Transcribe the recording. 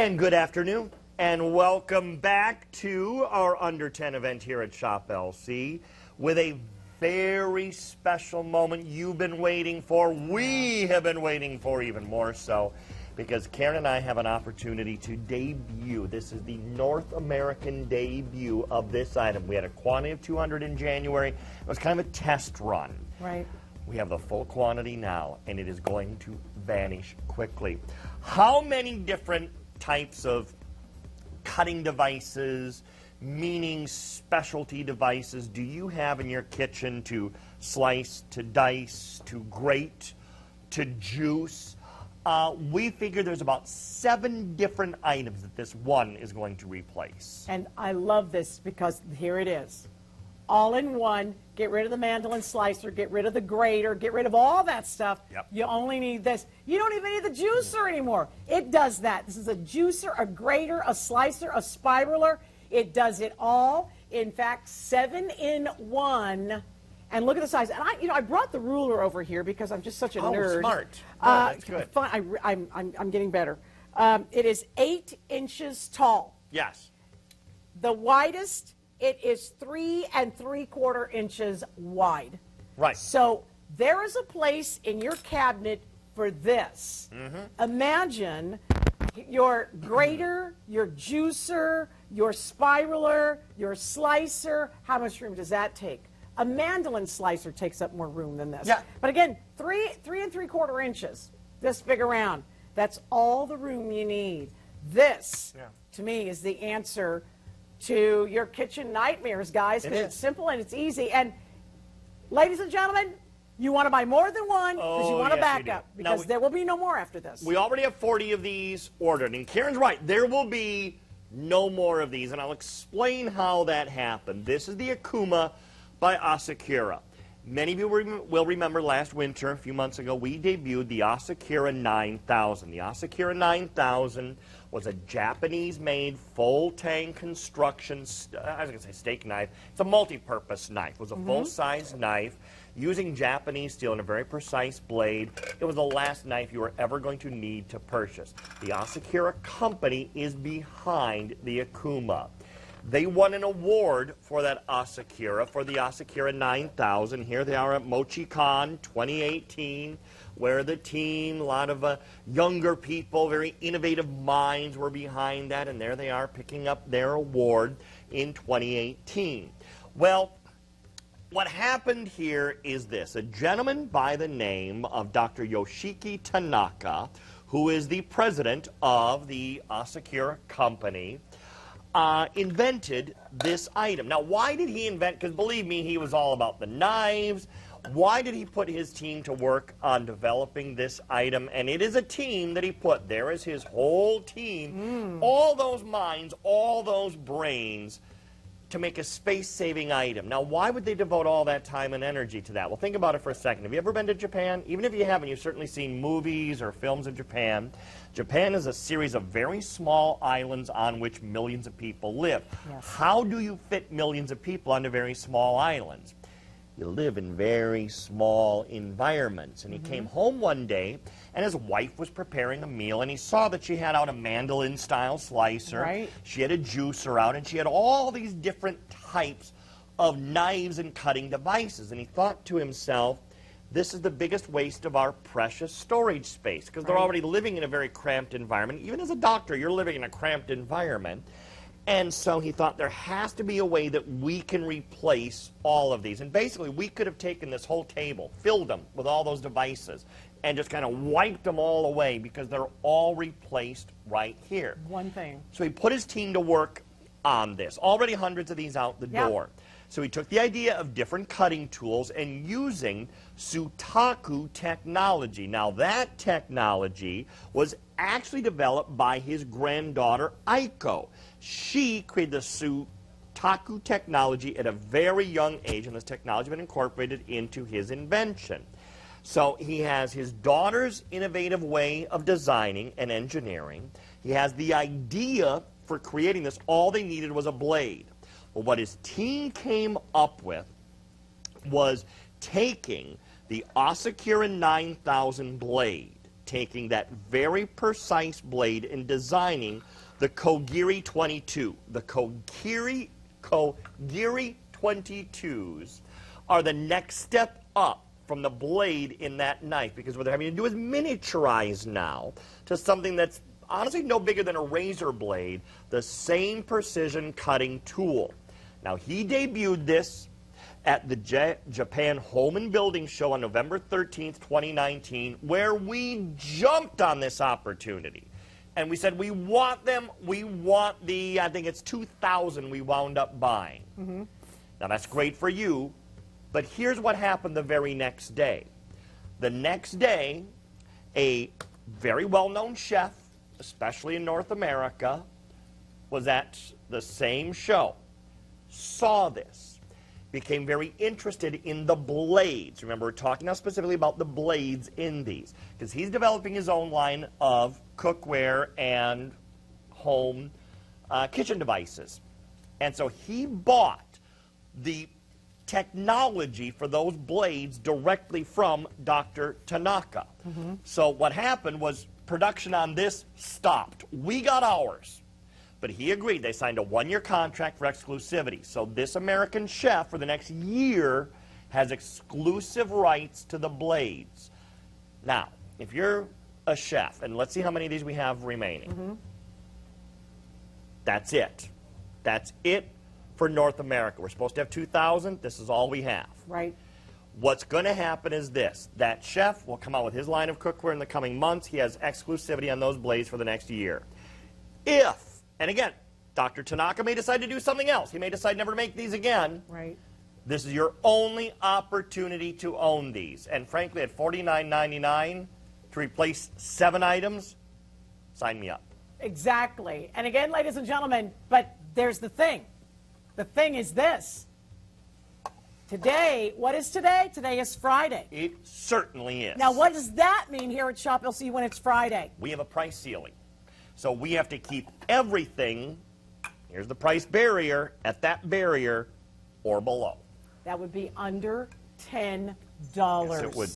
And good afternoon, and welcome back to our Under 10 event here at ShopLC with a very special moment you've been waiting for. We have been waiting for even more so, because Karen and I have an opportunity to debut. This is the North American debut of this item. We had a quantity of 200 in January. It was kind of a test run. Right. We have the full quantity now, and it is going to vanish quickly. How many different types of cutting devices, meaning specialty devices, do you have in your kitchen to slice, to dice, to grate, to juice? We figure there's about 7 different items that this one is going to replace. And I love this because here it is. All in one. Get rid of the mandolin slicer, get rid of the grater, get rid of all that stuff. Yep. You only need this. You don't even need the juicer anymore. It does that. This is a juicer, a grater, a slicer, a spiraler. It does it all. In fact, 7 in 1. And look at the size. And I brought the ruler over here because I'm just such a nerd. Oh, smart. Oh, that's good. I'm getting better. It is 8 inches tall. Yes. The widest, it is 3 3/4 inches wide. Right. So there is a place in your cabinet for this. Imagine your grater, your juicer, your spiraler, your slicer. How much room does that take? A mandolin slicer takes up more room than this. Yeah. But again, 3 3/4 inches, this big around. That's all the room you need. This, to me, is the answer to your kitchen nightmares, guys, because it's simple and it's easy. And ladies and gentlemen, you want to buy more than one because you want to back up, because there will be no more after this. We already have 40 of these ordered, and Karen's right. There will be no more of these, and I'll explain how that happened. This is the Akuma by Ashakura. Many of you will remember last winter, a few months ago, we debuted the Ashakura 9000. The Ashakura 9000 was a Japanese-made full-tang construction, I was going to say steak knife. It's a multi-purpose knife. It was a full-size knife using Japanese steel and a very precise blade. It was the last knife you were ever going to need to purchase. The Ashakura company is behind the Akuma. They won an award for that Ashakura, for the Ashakura 9000. Here they are at MochiCon 2018, where the team, a lot of younger people, very innovative minds were behind that, and there they are picking up their award in 2018. Well, what happened here is this. A gentleman by the name of Dr. Yoshiki Tanaka, who is the president of the Ashakura company, invented this item. Now, why did he invent? Because believe me, he was all about the knives. Why did he put his team to work on developing this item? And it is a team that he put. There is his whole team, all those minds, all those brains, to make a space-saving item. Now, why would they devote all that time and energy to that? Well, think about it for a second. Have you ever been to Japan? Even if you haven't, you've certainly seen movies or films of Japan. Japan is a series of very small islands on which millions of people live. Yes. How do you fit millions of people onto very small islands? You live in very small environments. And he came home one day, and his wife was preparing a meal, and he saw that she had out a mandolin-style slicer. Right. She had a juicer out, and she had all these different types of knives and cutting devices. And he thought to himself, this is the biggest waste of our precious storage space, because they're already living in a very cramped environment. Even as a doctor, you're living in a cramped environment. And so he thought there has to be a way that we can replace all of these. And basically, we could have taken this whole table, filled them with all those devices, and just kind of wiped them all away, because they're all replaced right here. One thing. So he put his team to work on this. Already hundreds of these out the door. So he took the idea of different cutting tools and using Sutaku technology. Now, that technology was actually developed by his granddaughter, Aiko. She created the Sutaku technology at a very young age, and this technology has been incorporated into his invention. So he has his daughter's innovative way of designing and engineering. He has the idea for creating this. All they needed was a blade. Well, what his team came up with was taking the Ashakura 9000 blade, taking that very precise blade and designing the Kogiri 22. The Kogiri 22s are the next step up from the blade in that knife, because what they're having to do is miniaturize now to something that's honestly no bigger than a razor blade, the same precision cutting tool. Now, he debuted this at the Japan Home and Building Show on November 13th, 2019, where we jumped on this opportunity. And we said, we want them, we want the, I think it's 2,000 we wound up buying. Mm-hmm. Now, that's great for you, but here's what happened the very next day. The next day, a very well-known chef, especially in North America, was at the same show, saw this, became very interested in the blades. Remember, we're talking now specifically about the blades in these, because he's developing his own line of cookware and home kitchen devices. And so he bought the technology for those blades directly from Dr. Tanaka. Mm-hmm. So what happened was production on this stopped. We got ours. But he agreed. They signed a one-year contract for exclusivity. So this American chef for the next year has exclusive rights to the blades. Now, if you're a chef, and let's see how many of these we have remaining. Mm-hmm. That's it. That's it for North America. We're supposed to have 2,000. This is all we have. Right. What's going to happen is this. That chef will come out with his line of cookware in the coming months. He has exclusivity on those blades for the next year. If, and again, Dr. Tanaka may decide to do something else. He may decide never to make these again. Right. This is your only opportunity to own these. And frankly, at $49.99 to replace 7 items, sign me up. Exactly. And again, ladies and gentlemen, but there's the thing. The thing is this. Today, what is today? Today is Friday. It certainly is. Now, what does that mean here at ShopLC when it's Friday? We have a price ceiling. So we have to keep everything, here's the price barrier, at that barrier or below. That would be under $10. Yes, it would.